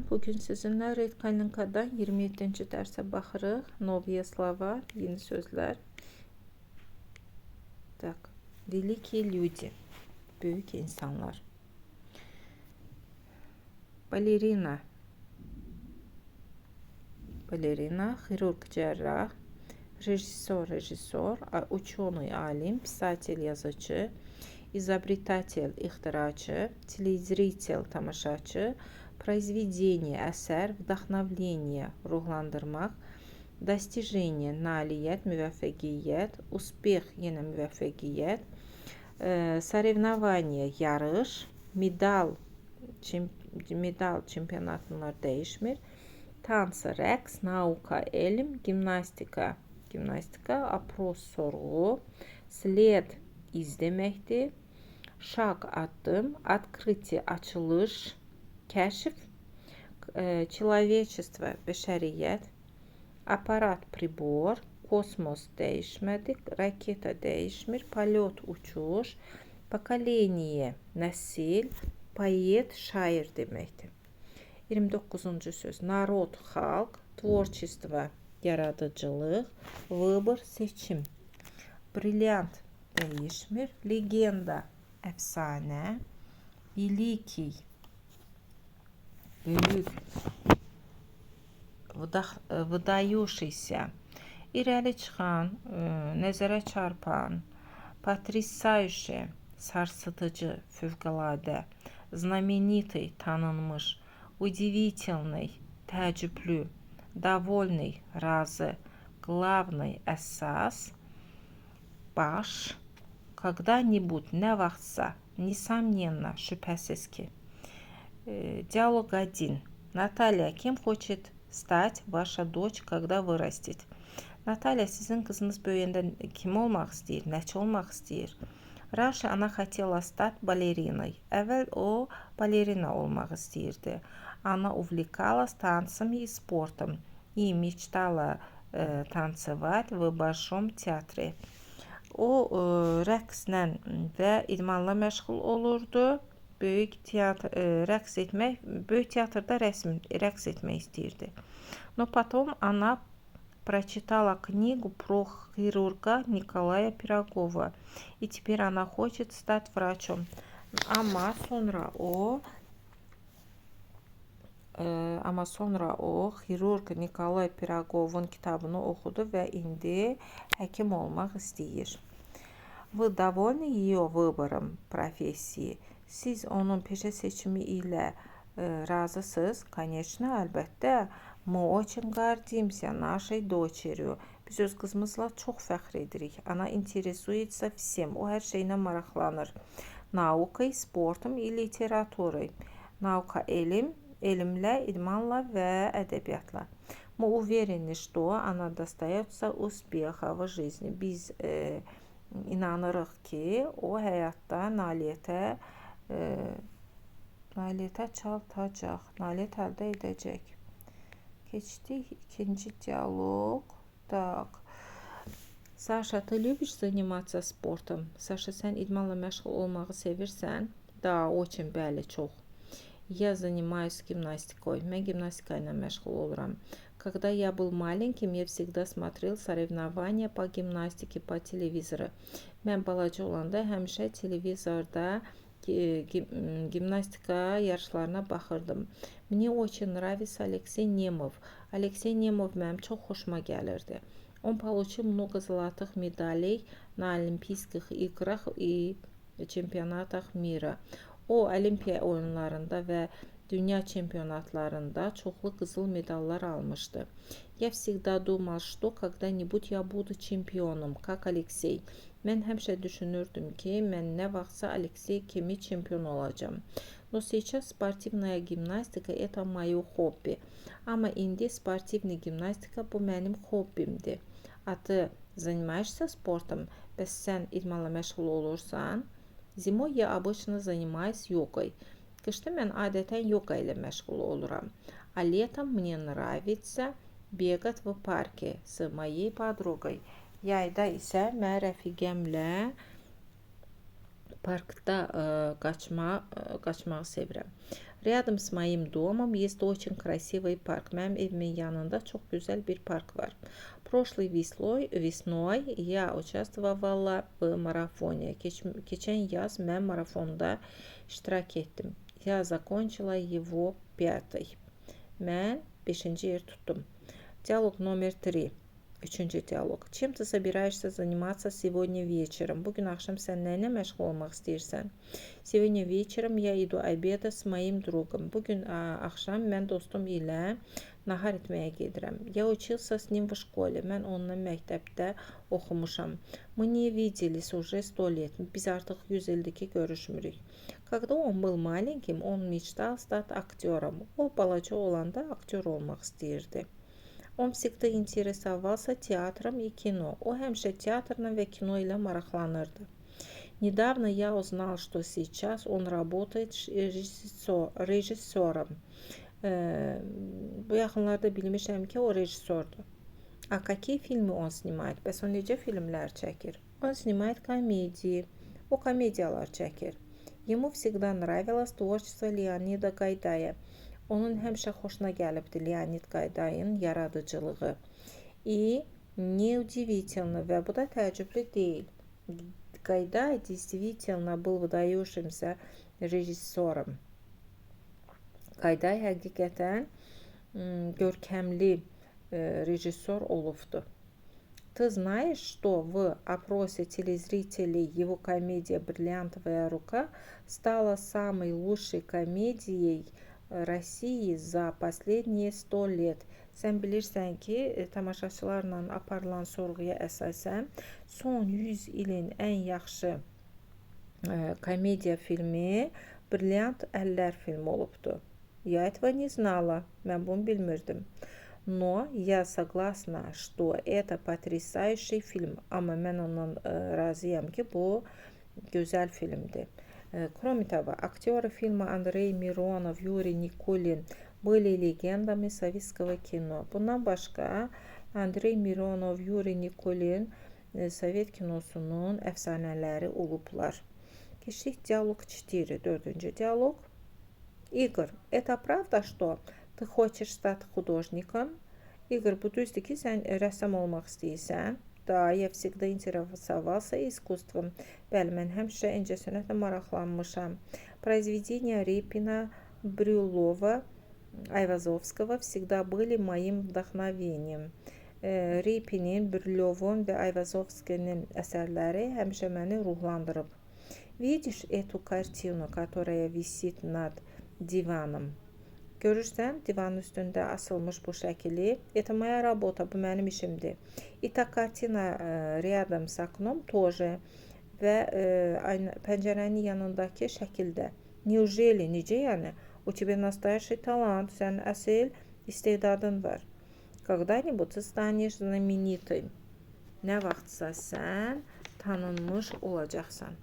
Bugün sizinlə Redkalinkadan 27-ci dərsə baxırıq. Novye slova, yeni sözlər. Tak, veliki люди, böyük insanlar. Balerina, xirurg, cərrah. Rejissor, ученый, alim. Писатель, yazıcı. İzobretатель, ixtiraçı. Telezритель, tamaşaçı. Произведение, əsər. Вдохновление, ruhlandırmaq. Достижение, nailiyyət, müvəffəqiyyət. Успех, yenə müvəffəqiyyət. Соревнование, yarış. Medal, çempionatlar dəyişmir. Tansı, rəqs. Nauka, elm. Gimnastika, apros, sorğu. Sled, iz deməkdir. Şag, addım. Открытие, açılış, kəşf. Человечество, bəşəriyyət. Aparat, pribor. Kosmos, dəyişmədik. Raketa, dəyişmir. Polyot, uçuş. Pokoleniye, nəsil. Poet, şair deməkdir. 29-cu söz. Narod, xalq. Tvorчество, yaradıcılıq. Vыбор, seçim. Brilliant, dəyişmir. Legenda, əfsanə. Великий, böyük. Выдающийся, irəli çıxan, nəzərə çarpan. Потрясающий, sarsıdıcı, fövqəladə. Знаменитый, tanınmış. Удивительный, təəccüblü. Довольный, razı. Главный, əsas. Baş. Когда-нибудь, nə vaxtsa. Несомненно, şübhəsiz ki. Диалог 1. Наталья, кем хочет стать ваша дочь, когда вырастет? Наталья, sizin kızınız böyüyəndə kim olmaq istəyir, nəçi olmaq istəyir? Раньше она хотела стать балериной. Əvvəl o balerina olmaq istəyirdi. Она увлекалась танцами и спортом и мечтала танцевать в Большом театре. O rəqslə və idmanla məşğul olurdu. Böyük teatrda rəqs etmək istəyirdi. Но потом она прочитала книгу про хирурга Николая Пирогова. И теперь она хочет стать врачом. Ama sonra o xirurq Nikolay Pirogovun kitabını oxudu və indi həkim olmaq istəyir. Вы довольны ее выбором профессии? Siz onun peşə seçimi ilə razısınız? Конечно, əlbəttə. Мы очень гордимся нашей дочерью. Biz öz qızımızla çox fəxr edirik. Она интересуется всем. O hər şeylə maraqlanır. Наукой, спортом и литературой. Nauka, elm, elmlə, idmanla və ədəbiyyatla. Мы уверены, что она достается успеха в жизни. Biz inanırıq ki, o həyatda nailiyyətə çatacaq, nailiyyət əldə edəcək. Keçdik ikinci dialoq. Так. Саша, ты любишь заниматься спортом? Саша, sən idmanla məşğul olmağı sevirsən? Да, очень, bəli, çox. Я занимаюсь гимнастикой. Mən gimnastika ilə məşğul oluram. Когда я был маленьким, я всегда смотрел соревнования по гимнастике по телевизору. Mən balaca olanda həmişə televizorda gimnastika yarışlarına baxırdım. Мне очень нравится Алексей Немов. Алексей Немов mənim çox xoşuma gəlirdi. Он получил много золотых медалей на Олимпийских играх и чемпионатах мира. O, Olimpiya oyunlarında və dünya çempionatlarında çoxlu qızıl medallar almışdı. Я всегда думал, что когда-нибудь я буду чемпионом, как Алексей. Mən həmişə düşünürdüm ki, mən nə vaxtsa Alexey kimi çempion olacağım. Но сейчас спортивная гимнастика это мое хобби. Amma indi sportivni gimnastika bu mənim hobbimdir. А ты занимаешься спортом? Bəs sən idmanla məşğul olursan? Zimой я обычно занимаюсь йогой. Qışda mən adətən yoga ilə məşğul oluram. А летом мне нравится бегать в парке с моей подругой. Yayda isə mən rəfiqəmlə parkda qaçmağı sevirəm. Rядом с моим домом есть очень красивый парк. Mənim evimin yanında çox gözəl bir park var. Прошлой весной я участвовала в марафоне. Keçən yaz mən marafonda iştirak etdim. Я закончила его 5-й. Mən 5-ci yer tutdum. Диалог номер 3. Üçüncü dialog. Чем ты собираешься заниматься сегодня вечером? Bugün axşam sən nəylə məşğul olmaq istəyirsən? Сегодня вечером я иду обедать с моим другом. Bugün axşam mən dostum ilə nahar etməyə gedirəm. Я учился с ним в школе. Mən onunla məktəbdə oxumuşam. Мы не виделись уже 100 лет. Biz artıq 100 ildir ki görüşmürük. Когда он был маленьким, он мечтал стать актером. O balaca olanda aktyor olmaq istəyirdi. Он всегда интересовался театром и кино. O həmişə teatrla və kino ilə maraqlanırdı. Недавно я узнал, что сейчас он работает rejissorом. Bu yaxınlarda bilmişəm ki, o rejissordur. А какие фильмы он снимает? Bəs o necə filmlər çəkir? Он снимает комедии. O komediyalar çəkir. Ему всегда нравилось творчество Леонида Гайдая. Onun həmişə xoşuna gəlibdi Leonid Gaydayın yaradıcılığı. И неудивительно, və bu da təəccüblü deyil. Гайдай действительно был выдающимся rejissorом. Gayday həqiqətən görkəmli rejissor olubdu. Ты знаешь, что в опросе телезрителей его комедия «Бриллиантовая рука» стала самой лучшей комедией России за последние 100 lет. Sən bilirsən ki, tamaşaçılarla aparılan sorğuya əsasən son 100 ilin ən yaxşı komediya filmi Brilliant Əllər filmi olubdu. Я этого не знала. Mən bunu bilmirdim. Но я согласна, что это потрясающий фильм. Amma mən ondan razıyam ki, bu gözəl filmdir. Кроме того, актеры фильма Андрей Миронов, Юрий Никулин были легендами советского кино. Bundan başqa Andrey Mironov, Yuri Nikulin Sovet kinosunun əfsanələri olublar. Keçdik диалог 4, 4-cü dialog. Игорь, это правда, что ты хочешь стать художником? Игорь, bu düzdür ki, sən rəssam olmaq istəyirsən? Да, я всегда интересовался искусством. Bəli, mən həmişə incəsənətlə maraqlanmışam. Произведения Репина, Брюлова, Ayvazovskого всегда были моим вдохновением. Repinin, Brülovun və Ayvazovskinin əsərləri həmişə məni ruhlandırıb. Видишь эту картину, которая висит над диваном? Görürsən, divanın üstündə asılmış bu şəkili. Это моя работа, bu mənim işimdir. И та картина рядом с окном тоже. Və pəncərənin yanındakı şəkildə. Неужели, necə yəni? У тебя настоящий талант, sənin əsl istedadın var. Когда-нибудь ты станешь знаменитым. Nə vaxtsa sən tanınmış olacaqsan.